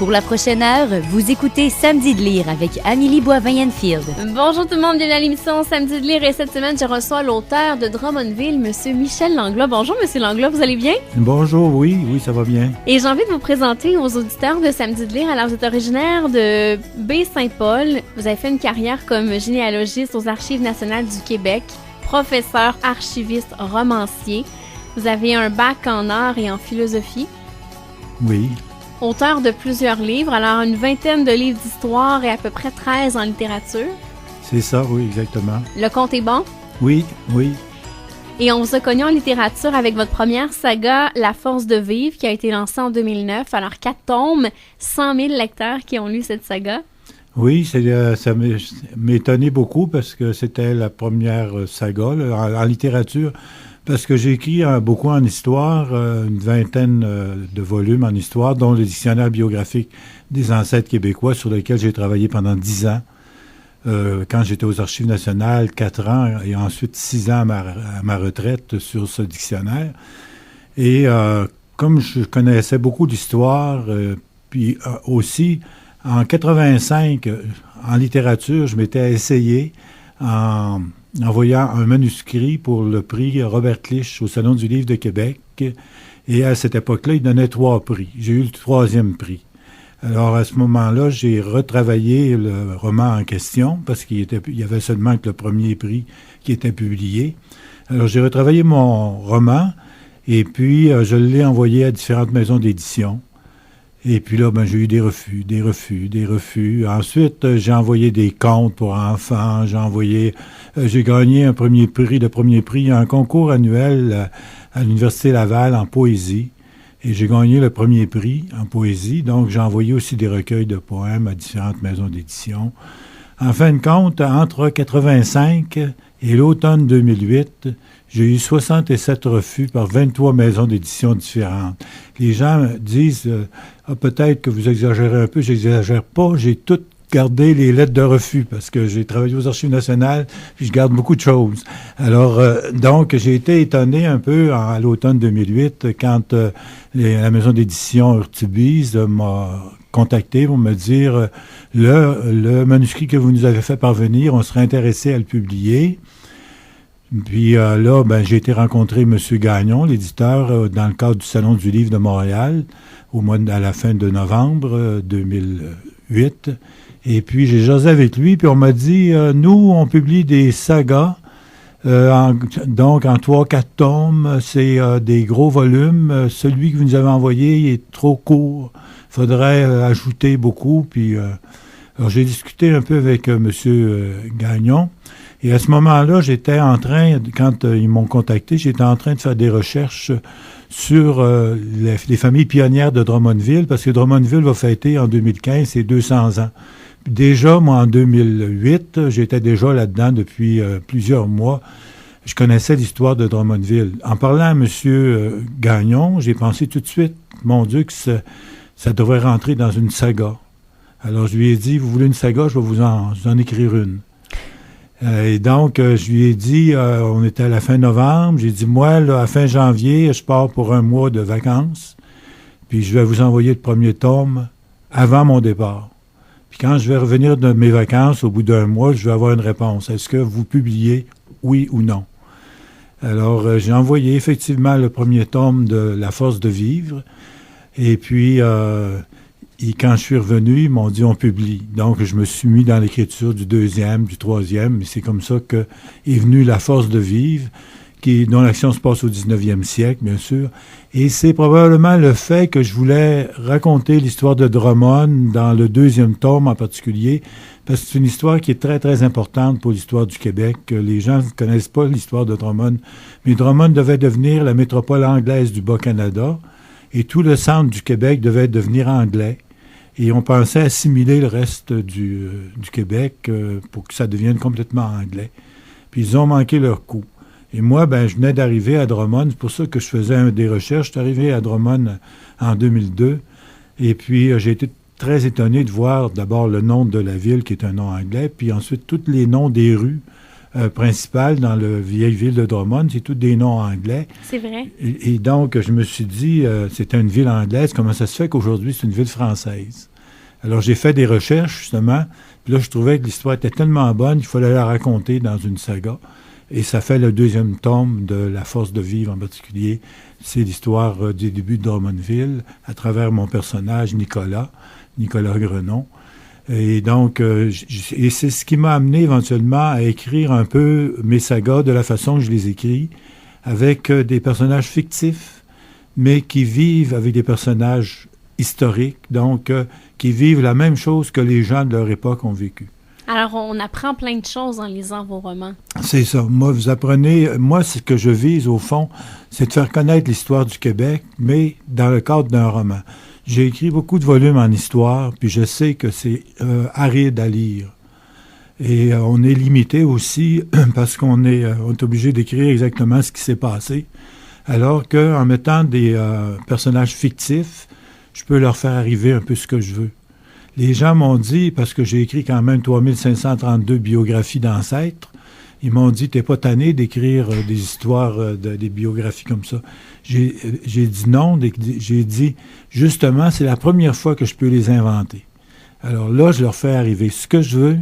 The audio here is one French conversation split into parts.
Pour la prochaine heure, vous écoutez Samedi de lire avec Amélie Boivin-Enfield. Bonjour tout le monde, bienvenue à l'émission Samedi de lire et cette semaine, je reçois l'auteur de Drummondville, Monsieur Michel Langlois. Bonjour Monsieur Langlois, vous allez bien? Bonjour, oui, ça va bien. Et j'ai envie de vous présenter aux auditeurs de Samedi de lire. Alors, vous êtes originaire de Baie-Saint-Paul. Vous avez fait une carrière comme généalogiste aux Archives nationales du Québec, professeur, archiviste, romancier. Vous avez un bac en art et en philosophie. Oui. Auteur de plusieurs livres, alors une vingtaine de livres d'histoire et à peu près 13 en littérature. C'est ça, oui, exactement. Le compte est bon? Oui. Et on vous a connu en littérature avec votre première saga, La force de vivre, qui a été lancée en 2009. Alors, 4 tomes, 100 000 lecteurs qui ont lu cette saga. Oui, ça m'étonnait beaucoup parce que c'était la première saga là, en littérature. Parce que j'ai écrit beaucoup en histoire, une vingtaine de volumes en histoire, dont le dictionnaire biographique des ancêtres québécois, sur lequel j'ai travaillé pendant 10 ans. Quand j'étais aux Archives nationales, 4 ans, et ensuite 6 ans à ma retraite sur ce dictionnaire. Et comme je connaissais beaucoup l'histoire, puis aussi, en 85, en littérature, je m'étais essayé en envoyant un manuscrit pour le prix Robert Clich au Salon du Livre de Québec. Et à cette époque-là, il donnait 3 prix. J'ai eu le 3e prix. Alors, à ce moment-là, j'ai retravaillé le roman en question parce qu'il y avait seulement que le premier prix qui était publié. Alors, j'ai retravaillé mon roman et puis je l'ai envoyé à différentes maisons d'édition. Et puis là, j'ai eu des refus. Ensuite, j'ai envoyé des contes pour enfants. J'ai gagné un premier prix. Le premier prix, il y a un concours annuel à l'Université Laval en poésie. Et j'ai gagné le premier prix en poésie. Donc, j'ai envoyé aussi des recueils de poèmes à différentes maisons d'édition. En fin de compte, entre 85 et l'automne 2008, j'ai eu 67 refus par 23 maisons d'édition différentes. Les gens disent peut-être que vous exagérez un peu. J'exagère pas. J'ai tout gardé les lettres de refus parce que j'ai travaillé aux Archives nationales puis je garde beaucoup de choses. Alors, donc, j'ai été étonné un peu à l'automne 2008 quand la maison d'édition Urtubise m'a contacté pour me dire le manuscrit que vous nous avez fait parvenir, on serait intéressé à le publier. Puis là, j'ai été rencontrer M. Gagnon, l'éditeur, dans le cadre du Salon du Livre de Montréal, à la fin de novembre 2008. Et puis, j'ai jasé avec lui, puis on m'a dit, nous, on publie des sagas, donc en 3-4 tomes, c'est des gros volumes. Celui que vous nous avez envoyé, il est trop court. Il faudrait ajouter beaucoup. Puis, alors j'ai discuté un peu avec M. Gagnon. Et à ce moment-là, j'étais en train, quand ils m'ont contacté, j'étais en train de faire des recherches sur les familles pionnières de Drummondville, parce que Drummondville va fêter en 2015 ses 200 ans. Déjà, moi, en 2008, j'étais déjà là-dedans depuis plusieurs mois. Je connaissais l'histoire de Drummondville. En parlant à M. Gagnon, j'ai pensé tout de suite, mon Dieu, que ça devrait rentrer dans une saga. Alors, je lui ai dit, vous voulez une saga, je vais vous en écrire une. Et donc, je lui ai dit, on était à la fin novembre, j'ai dit, moi, là, à fin janvier, je pars pour un mois de vacances, puis je vais vous envoyer le premier tome avant mon départ. Puis quand je vais revenir de mes vacances, au bout d'un mois, je vais avoir une réponse. Est-ce que vous publiez, oui ou non? Alors, j'ai envoyé effectivement le premier tome de La force de vivre, et puis... Et quand je suis revenu, ils m'ont dit on publie. Donc, je me suis mis dans l'écriture du 2e, du 3e. Et c'est comme ça que est venue La force de vivre, dont l'action se passe au 19e siècle, bien sûr. Et c'est probablement le fait que je voulais raconter l'histoire de Drummond dans le 2e tome en particulier, parce que c'est une histoire qui est très, très importante pour l'histoire du Québec. Les gens ne connaissent pas l'histoire de Drummond, mais Drummond devait devenir la métropole anglaise du Bas-Canada, et tout le centre du Québec devait devenir anglais. Et on pensait assimiler le reste du Québec pour que ça devienne complètement anglais. Puis ils ont manqué leur coup. Et moi, je venais d'arriver à Drummond. C'est pour ça que je faisais des recherches. Je suis arrivé à Drummond en 2002. Et puis, j'ai été très étonné de voir d'abord le nom de la ville, qui est un nom anglais, puis ensuite tous les noms des rues principales dans la vieille ville de Drummond. C'est tous des noms anglais. C'est vrai. Et donc, je me suis dit, c'était une ville anglaise. Comment ça se fait qu'aujourd'hui, c'est une ville française? Alors, j'ai fait des recherches, justement, puis là, je trouvais que l'histoire était tellement bonne, il fallait la raconter dans une saga. Et ça fait le deuxième tome de La force de vivre en particulier. C'est l'histoire des débuts de Drummondville à travers mon personnage Nicolas Grenon. Et donc, et c'est ce qui m'a amené éventuellement à écrire un peu mes sagas de la façon que je les écris, avec des personnages fictifs, mais qui vivent avec des personnages historiques, donc qui vivent la même chose que les gens de leur époque ont vécu. Alors, on apprend plein de choses en lisant vos romans. C'est ça. Moi, vous apprenez... Moi, ce que je vise, au fond, c'est de faire connaître l'histoire du Québec, mais dans le cadre d'un roman. J'ai écrit beaucoup de volumes en histoire, puis je sais que c'est aride à lire. Et on est limité aussi parce qu'on est obligé d'écrire exactement ce qui s'est passé, alors qu'en mettant des personnages fictifs, je peux leur faire arriver un peu ce que je veux. Les gens m'ont dit, parce que j'ai écrit quand même 3532 biographies d'ancêtres, ils m'ont dit, t'es pas tanné d'écrire des histoires, des biographies comme ça. J'ai dit non, j'ai dit, justement, c'est la première fois que je peux les inventer. Alors là, je leur fais arriver ce que je veux,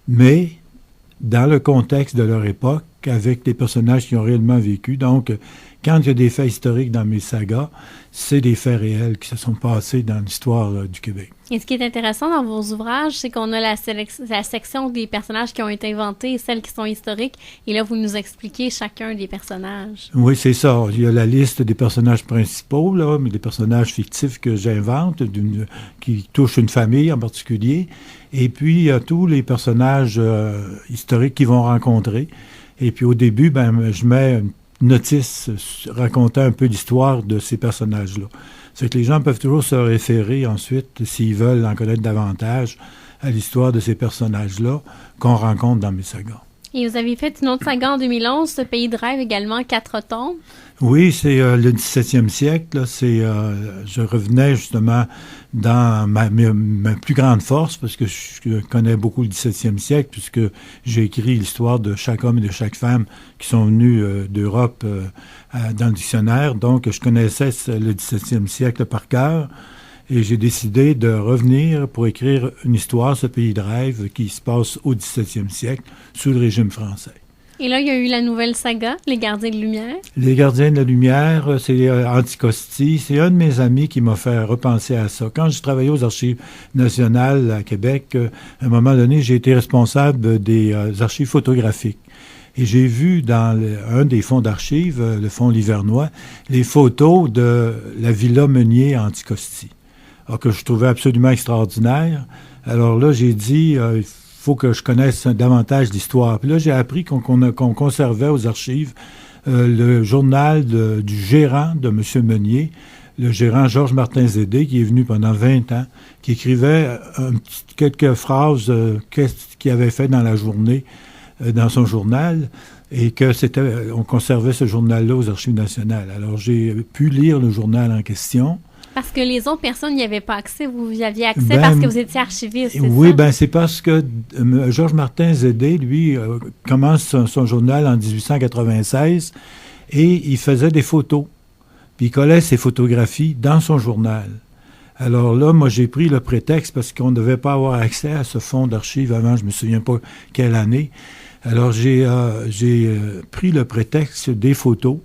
mais dans le contexte de leur époque, avec des personnages qui ont réellement vécu. Donc, quand il y a des faits historiques dans mes sagas, c'est des faits réels qui se sont passés dans l'histoire du Québec. Et ce qui est intéressant dans vos ouvrages, c'est qu'on a la section des personnages qui ont été inventés et celles qui sont historiques. Et là, vous nous expliquez chacun des personnages. Oui, c'est ça. Il y a la liste des personnages principaux, là, mais des personnages fictifs que j'invente, qui touchent une famille en particulier. Et puis, il y a tous les personnages historiques qu'ils vont rencontrer. Et puis, au début, je mets une notice racontant un peu l'histoire de ces personnages-là. C'est que les gens peuvent toujours se référer ensuite, s'ils veulent en connaître davantage, à l'histoire de ces personnages-là qu'on rencontre dans mes sagas. Et vous avez fait une autre saga en 2011, Ce pays de rêve, également 4 tomes. Oui, c'est le 17e siècle. Là, je revenais justement dans ma plus grande force, parce que je connais beaucoup le 17e siècle, puisque j'ai écrit l'histoire de chaque homme et de chaque femme qui sont venus d'Europe dans le dictionnaire. Donc, je connaissais le 17e siècle par cœur. Et j'ai décidé de revenir pour écrire une histoire, Ce pays de rêve, qui se passe au 17e siècle, sous le régime français. Et là, il y a eu la nouvelle saga, Les Gardiens de Lumière. Les Gardiens de la Lumière, c'est Anticosti. C'est un de mes amis qui m'a fait repenser à ça. Quand je travaillais aux Archives nationales à Québec, à un moment donné, j'ai été responsable des archives photographiques. Et j'ai vu dans un des fonds d'archives, le fonds Livernois, les photos de la Villa Meunier à Anticosti. Alors que je trouvais absolument extraordinaire. Alors là, j'ai dit, il faut que je connaisse davantage l'histoire. Puis là, j'ai appris qu'on conservait aux archives le journal du gérant de M. Meunier, le gérant Georges Martin-Zédé, qui est venu pendant 20 ans, qui écrivait quelques phrases qu'il avait fait dans la journée, dans son journal, et on conservait ce journal-là aux Archives nationales. Alors, j'ai pu lire le journal en question. Parce que les autres personnes n'y avaient pas accès, vous y aviez accès parce que vous étiez archiviste, c'est oui, ça? C'est parce que Georges Martin-Zédé, lui, commence son journal en 1896 et il faisait des photos. Puis il collait ses photographies dans son journal. Alors là, moi, j'ai pris le prétexte parce qu'on ne devait pas avoir accès à ce fonds d'archives avant, je ne me souviens pas quelle année. Alors j'ai pris le prétexte des photos.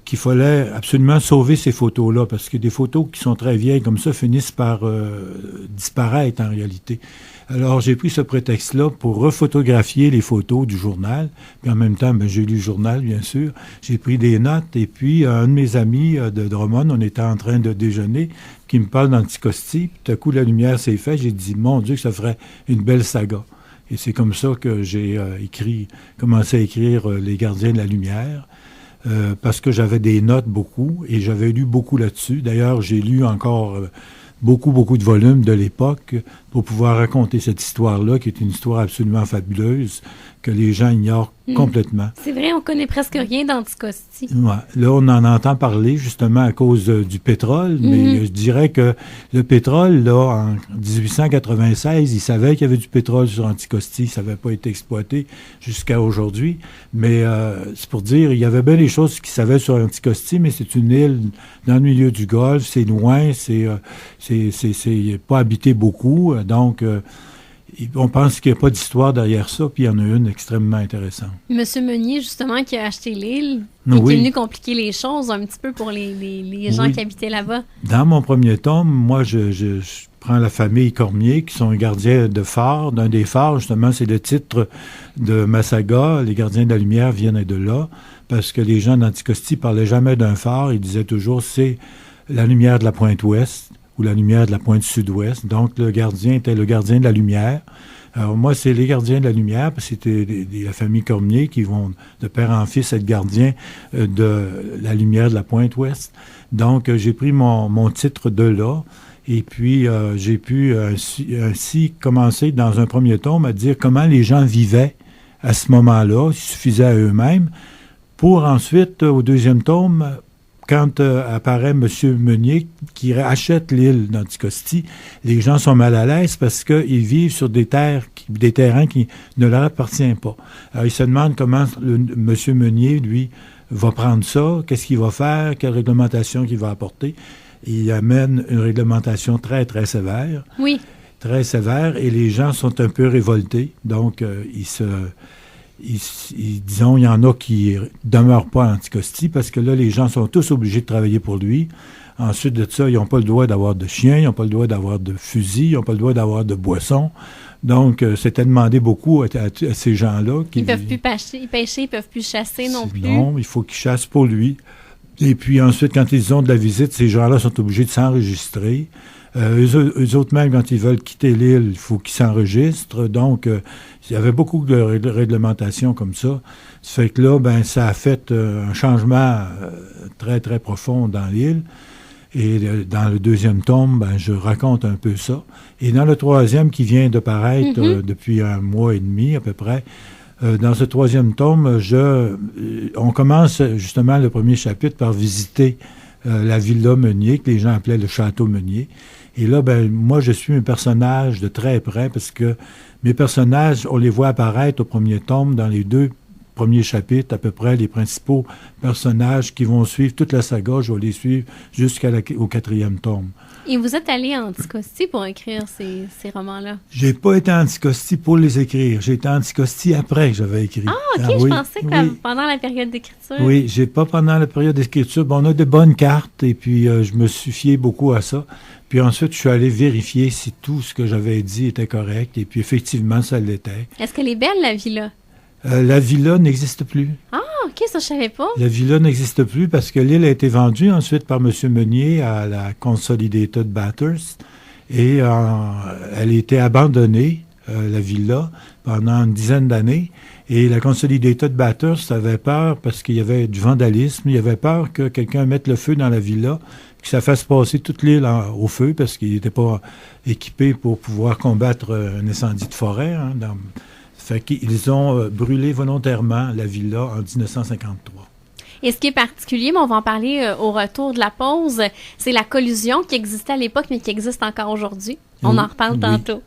Qu'il fallait absolument sauver ces photos-là, parce que des photos qui sont très vieilles comme ça finissent par disparaître en réalité. Alors, j'ai pris ce prétexte-là pour refotographier les photos du journal, puis en même temps, j'ai lu le journal, bien sûr, j'ai pris des notes, et puis un de mes amis de Drummond, on était en train de déjeuner, qui me parle d'Anticosti, puis tout à coup, la lumière s'est faite, j'ai dit, mon Dieu, que ça ferait une belle saga. Et c'est comme ça que j'ai commencé à écrire Les Gardiens de la Lumière, parce que j'avais des notes beaucoup et j'avais lu beaucoup là-dessus. D'ailleurs, j'ai lu encore beaucoup de volumes de l'époque pour pouvoir raconter cette histoire-là, qui est une histoire absolument fabuleuse, que les gens ignorent complètement. C'est vrai, on connaît presque rien d'Anticosti. Ouais. Là, on en entend parler justement à cause du pétrole, mais je dirais que le pétrole, là, en 1896, ils savaient qu'il y avait du pétrole sur Anticosti, ça n'avait pas été exploité jusqu'à aujourd'hui, mais c'est pour dire, il y avait bien des choses qu'ils savaient sur Anticosti, mais c'est une île dans le milieu du Golfe, c'est loin, c'est c'est pas habité beaucoup, donc on pense qu'il n'y a pas d'histoire derrière ça, puis il y en a une extrêmement intéressante. Monsieur Meunier, justement, qui a acheté l'île, et qui est venu compliquer les choses un petit peu pour les gens qui habitaient là-bas. Dans mon premier tome, moi, je prends la famille Cormier, qui sont gardiens de phare. D'un des phares, justement, c'est le titre de ma saga. Les gardiens de la lumière viennent de là, parce que les gens d'Anticosti ne parlaient jamais d'un phare. Ils disaient toujours, c'est la lumière de la pointe ouest ou la lumière de la pointe sud-ouest. Donc, le gardien était le gardien de la lumière. Alors, moi, c'est les gardiens de la lumière, parce que c'était la famille Cormier qui vont de père en fils être gardiens de la lumière de la pointe ouest. Donc, j'ai pris mon titre de là, et puis j'ai pu ainsi commencer dans un premier tome à dire comment les gens vivaient à ce moment-là, il suffisait à eux-mêmes, pour ensuite, au deuxième tome, quand apparaît M. Meunier qui achète l'île d'Anticosti, les gens sont mal à l'aise parce qu'ils vivent sur des terrains qui ne leur appartiennent pas. Alors, ils se demandent comment M. Meunier, lui, va prendre ça, qu'est-ce qu'il va faire, quelle réglementation qu'il va apporter. Il amène une réglementation très, très sévère. Oui. Très sévère, et les gens sont un peu révoltés. Donc, disons, il y en a qui demeurent pas à Anticosti parce que là, les gens sont tous obligés de travailler pour lui. Ensuite de ça, ils n'ont pas le droit d'avoir de chiens, ils n'ont pas le droit d'avoir de fusils, ils n'ont pas le droit d'avoir de boissons. Donc, c'était demandé beaucoup à ces gens-là. Ils ne peuvent plus pêcher, ils ne peuvent plus chasser non plus. Non, il faut qu'ils chassent pour lui. Et puis ensuite, quand ils ont de la visite, ces gens-là sont obligés de s'enregistrer. Eux autres même, quand ils veulent quitter l'île, il faut qu'ils s'enregistrent. Donc, il y avait beaucoup de réglementations comme ça. Ça fait que là, ça a fait un changement très, très profond dans l'île. Et dans le deuxième tome, je raconte un peu ça. Et dans le troisième, qui vient de paraître depuis un mois et demi à peu près, dans ce troisième tome, on commence justement le premier chapitre par visiter la villa Meunier, que les gens appelaient le château Meunier. Et là, moi, je suis un personnage de très près parce que mes personnages, on les voit apparaître au premier tome dans les 2 premiers chapitres, à peu près les principaux personnages qui vont suivre toute la saga. Je vais les suivre jusqu'au 4e tome. Et vous êtes allé à Anticosti pour écrire ces romans-là? J'ai pas été à Anticosti pour les écrire. J'ai été à Anticosti après que j'avais écrit. Ah, OK, je pensais que pendant la période d'écriture. Oui, j'ai pas pendant la période d'écriture. On a de bonnes cartes et puis je me suis fié beaucoup à ça. Puis ensuite, je suis allé vérifier si tout ce que j'avais dit était correct. Et puis effectivement, ça l'était. Est-ce qu'elle est belle, la villa? La villa n'existe plus. Ah, OK, ça, je savais pas. La villa n'existe plus parce que l'île a été vendue ensuite par M. Meunier à la Consolidated Bathurst. Et elle a été abandonnée, la villa, pendant une dizaine d'années. Et la Consolidated Bathurst avait peur parce qu'il y avait du vandalisme. Il avait peur que quelqu'un mette le feu dans la villa, que ça fasse passer toute l'île au feu parce qu'il n'était pas équipé pour pouvoir combattre un incendie de forêt. Fait qu'ils ont brûlé volontairement la villa en 1953. Et ce qui est particulier, mais on va en parler au retour de la pause, c'est la collusion qui existait à l'époque, mais qui existe encore aujourd'hui. On en reparle tantôt.